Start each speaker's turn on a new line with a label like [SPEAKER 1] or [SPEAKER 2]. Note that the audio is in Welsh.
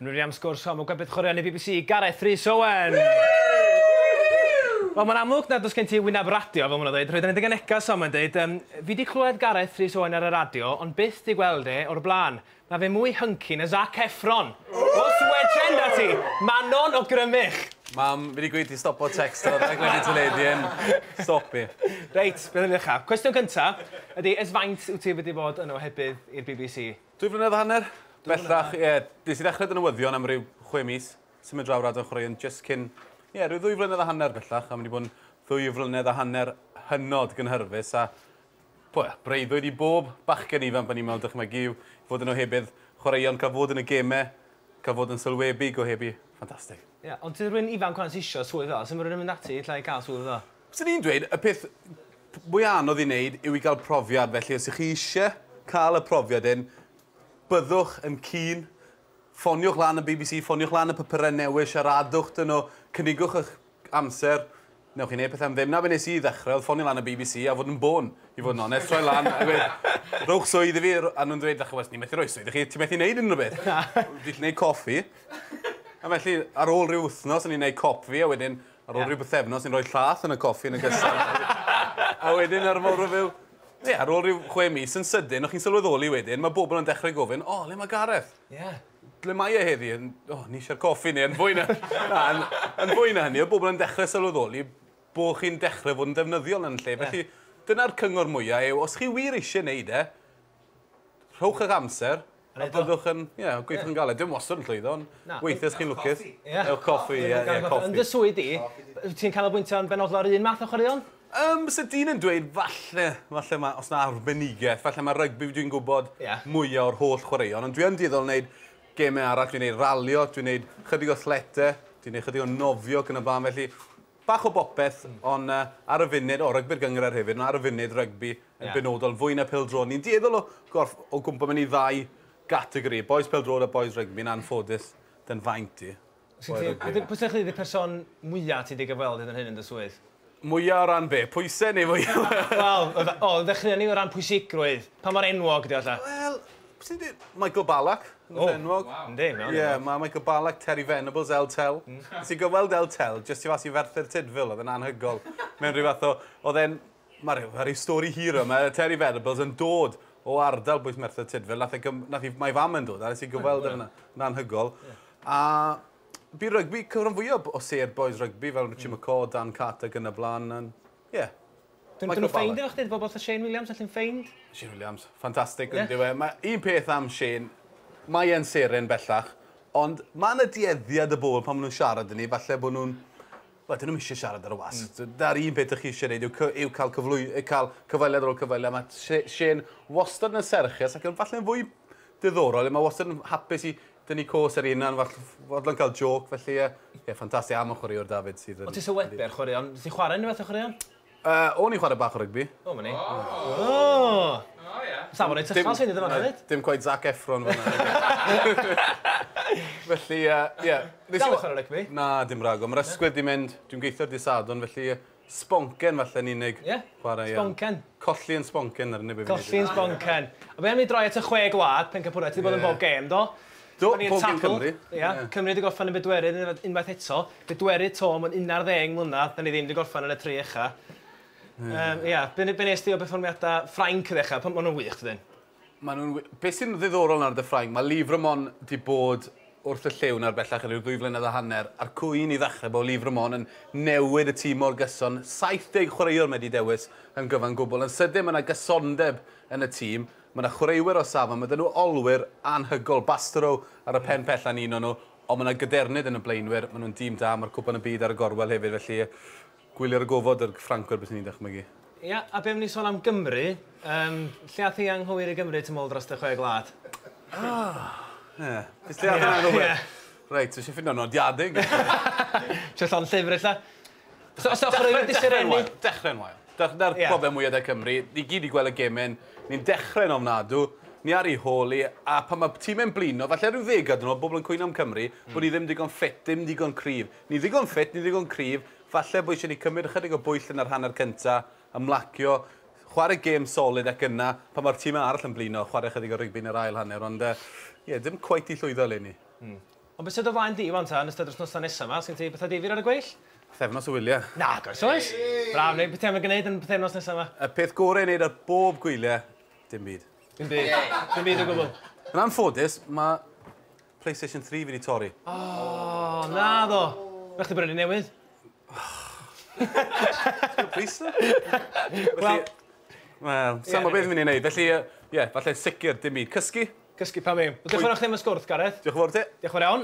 [SPEAKER 1] Nw'n rhi am sgwrs am o gabydd chwaraeon i BBC, Gareth Rhys Owen. Wel, mae'n amlwg nad oes gen ti wyneb radio, fel ma'n dweud. Rwy'n edrych yn negas am yn dweud, fi wedi clywed Gareth Rhys Owen ar y radio, ond byth di gweld o'r blaen. Mae fe mwy hynci na Zac Efron. Os wedgenda ti, Manon o Grymych.
[SPEAKER 2] Mam, fi wedi gweud i stopo text o'r eglwyd i teledu stopi.
[SPEAKER 1] Reit, beth yn uchaf. Cwestiwn cyntaf ydy, faint wyt ti wedi bod yn ohebydd i'r BBC?
[SPEAKER 2] 2 flynedd a hanner. Bellach, dis i ddechrau dyn newyddion am ryw 6 mis. Symud draw radio chwaraeon just cyn, ryw 2 flynedd a hanner bellach. A mynd i bod yn 2 flynedd a hanner hynod gynhyrfus. A breuddwyd i bob bachgen ifan pan ni'n mewn dychmygu yw fod yn ohebydd chwaraeon, cael fod yn y gemau, cael fod yn sylwebu, gohebu. Ffantastig.
[SPEAKER 1] Ond ti'n rhywun ifan cwan sy'n isio swydd fel? Sy'n rhywun yn mynd ati i llai cael swydd fel?
[SPEAKER 2] Sy'n ni'n dweud, y peth mwy anodd i wneud yw i gael profiad. Felly, os ych chi eisiau cael y profiad un, byddwch yn cyn, ffoniwch lan y BBC, ffoniwch lan y papurau newydd, siaradwch dyn nhw, cynigwch eich amser. Newch chi wneud peth am ddim. Na fe nes i ddechrau, oedd ffonio lan y BBC a fod yn bon, i fod yn onest, troi lan a gweud, rhowch swydd i fi, a nhw'n dweud, ddechrau, ni methu rhoi swydd i chi, ti methu wneud unrhyw beth. Dwi'n gwneud coffi. A felly, ar ôl rhyw wythnos, ni'n gwneud coffi, a wedyn, ar ôl rhyw bythefnos, ni'n rhoi llath yn y coffi yn y gysau. A wedyn, ar ôl rhyw 6 mis yn sydyn, o'ch chi'n sylweddoli wedyn, mae bobl yn dechrau gofyn, le mae Gareth? Le mae e heddi? Ni eisiau'r coffi ni, yn fwy na hynny, o bobl yn dechrau sylweddoli bod chi'n dechrau fod yn defnyddiol yn lle. Felly, dyna'r cyngor mwyaf yw, os chi wir eisiau wneud rhowch eich amser, a byddwch yn, gweithio'n yn galed. Dwi'n wastad yn llwyddo, ond weithiau chi'n lwcus. Ewch coffi, coffi.
[SPEAKER 1] Yn dy swydd i, ti'n canolbwyntio yn benodol ar un math o chwaraeon?
[SPEAKER 2] Bysa dyn yn dweud, falle os yna arbenigaeth, falle mae rygbi dwi'n gwybod mwyaf o'r holl chwaraeon, ond dwi'n dueddol wneud gemau arall, dwi'n wneud ralio, dwi'n wneud chydig o thletau, dwi'n wneud chydig o nofio yn y blaen, felly bach o bopeth, ond ar y funud, rygbi'r gyngor hefyd, ond ar y funud rygbi yn benodol, fwy na pêl-drod. Ni'n dueddol o gwmpa mewn i 2 gategori, boys pêl-drod a boys rygbi, yn anffodus, dyn faint i.
[SPEAKER 1] Pwysau chi ydy'r person mwyaf ti wedi gyfweld yn hyn yn dy swydd?
[SPEAKER 2] Mwyaf o ran be? Pwysau neu mwyaf?
[SPEAKER 1] Wel, ddechrau ni o ran pwysigrwydd. Pa mor enwog ydi o lla?
[SPEAKER 2] Wel, sy'n dweud Michael Ballack yn enwog.
[SPEAKER 1] Yndi, mewn.
[SPEAKER 2] Ie, mae Michael Ballack, Terry Venables, El Tel. Nes i gyfweld El Tel, jyst i fas i Ferthyr Tydfil, oedd yn anhygol. Mewn rhyw fath o, oedd e'n, mae rhyw stori hir yma, Terry Venables yn dod o ardal bwys Merthyr Tydfil, nath i mae fam yn dod, a nes i gyfweld yn anhygol. A bu rygbi, cyfran fwyaf o sêr boys rygbi, fel Richie McCaw, Dan Carter yn y blaen.
[SPEAKER 1] Dyn nhw'n ffeind efo chdi, bobl o Shane Williams, allu'n ffeind?
[SPEAKER 2] Shane Williams, ffantastig yn diwe. Mae un peth am Shane, mae e'n seren bellach, ond mae yna dueddiad y bobl pan maen nhw'n siarad yn ni, falle bod nhw'n... Wel, dyn nhw'n eisiau siarad ar y was. Da'r un peth ych chi eisiau gwneud yw cael cyfweliad ar ôl cyfweliad. Mae Shane wastad yn serchus ac yn falle'n fwy diddorol. Mae wastad yn hapus i dynnu cos ar un, fodlon cael joc, felly, ffantastig am y chwaraewr David sydd yn...
[SPEAKER 1] O, ti'n sylwebu'r chwaraeon? Ti'n chwarae yn y fath o chwaraeon?
[SPEAKER 2] O'n i'n chwarae bach o rygbi.
[SPEAKER 1] O, ma ni. O! Safon ei tychal sy'n edrych fan hynny?
[SPEAKER 2] Dim gwaith Zac Efron fan'na. Felly, ie.
[SPEAKER 1] Dal chwarae rygbi?
[SPEAKER 2] Na, dim rago. Mae'r ysgwydd di mynd, dwi'n gweithio'r disadon, felly sponken falle ni'n unig.
[SPEAKER 1] Ie? Sponken?
[SPEAKER 2] Colli yn sponken ar unig.
[SPEAKER 1] Colli yn sponken. A be am ni droi at y 6 gwlad, Pencapwriaeth, ti wedi bod yn bob gêm, do?
[SPEAKER 2] Do, pob gêm Cymru.
[SPEAKER 1] Cymru wedi gorffan yn bedwerydd unwaith eto. Bedwerydd to, mae'n 11 mlynedd, da ni ddim wedi gorffan yn y 3 ucha. Be nes ti o perfformiadau Ffrainc y ddechrau, pan maen nhw'n wych, dydyn?
[SPEAKER 2] Beth sy'n ddiddorol ar y Ffrainc, mae Liframon wedi bod wrth y lliw na'r bellach yn rhyw 2 flynedd a hanner, a'r cwyn i ddechrau bod Liframon yn newid y tîm o'r gyson. 70 chwaraewr wedi dewis yn gyfan gwbl. Yn sydyn, mae yna gysondeb yn y tîm. Mae yna chwaraewyr o safon, mae nhw olwyr anhygol, Bastero ar y pen pellan un o'n nhw, ond mae yna gydernydd yn y blaenwyr, mae nhw'n dîm da, mae'r cwpan y byd ar y gorwel hefyd, felly gwylio'r gofod yr Ffrancwyr beth ni'n dychmygu.
[SPEAKER 1] Ia, a be am ni sôn am Gymru, lle ath i anghywir i Gymru ti'n môl dros y 6 gwlad?
[SPEAKER 2] Ie, beth lle ath i'n anghywir? Reit, eisiau ffynd o'n nodiadau.
[SPEAKER 1] Eisiau llon llyfr illa? Os ydych chwaraewyr di sirenu?
[SPEAKER 2] Dechrau'n wael. Dyna'r problem mwyaf da Cymru. Ni gyd i gweld y gemau, ni'n dechrau'n ofnadw, ni ar ei holi, a pan mae tîm yn blino, falle rhyw ddegad nhw, bobl yn cwyno am Cymru, bod ni ddim digon ffit, ddim digon cryf. Ni ddigon ffit, ni ddigon cryf, falle bod eisiau ni cymryd ychydig o bwyll yn yr hanner cyntaf, ymlacio, chwarae gêm solid ac yna, pan mae'r tîm arall yn blino, chwarae chydig o rygbi yn yr ail hanner, ond dim cweit i llwyddo le ni.
[SPEAKER 1] Ond beth sydd o flaen di, wan ta, yn ystod yr wythnosau nesaf yma, sgyn ti bethau difyr ar y gweill?
[SPEAKER 2] Thefnos o wyliau.
[SPEAKER 1] Na, goes oes. Braf, neu beth am y gwneud yn bythefnos nesaf yma?
[SPEAKER 2] Y peth gorau i wneud ar bob gwyliau, dim byd.
[SPEAKER 1] Dim byd. Dim byd o gwbl.
[SPEAKER 2] Yn anffodus, mae PlayStation 3 wedi torri.
[SPEAKER 1] O, na ddo. Fe chdi brynu newydd?
[SPEAKER 2] Plis da? Wel, sa'n mo beth mynd i wneud. Felly, ie, falle sicr dim byd. Cysgu?
[SPEAKER 1] Cysgu pam im. Diolch yn fawr chi am y sgwrdd, Gareth.
[SPEAKER 2] Diolch yn fawr ti.
[SPEAKER 1] Diolch yn fawr iawn.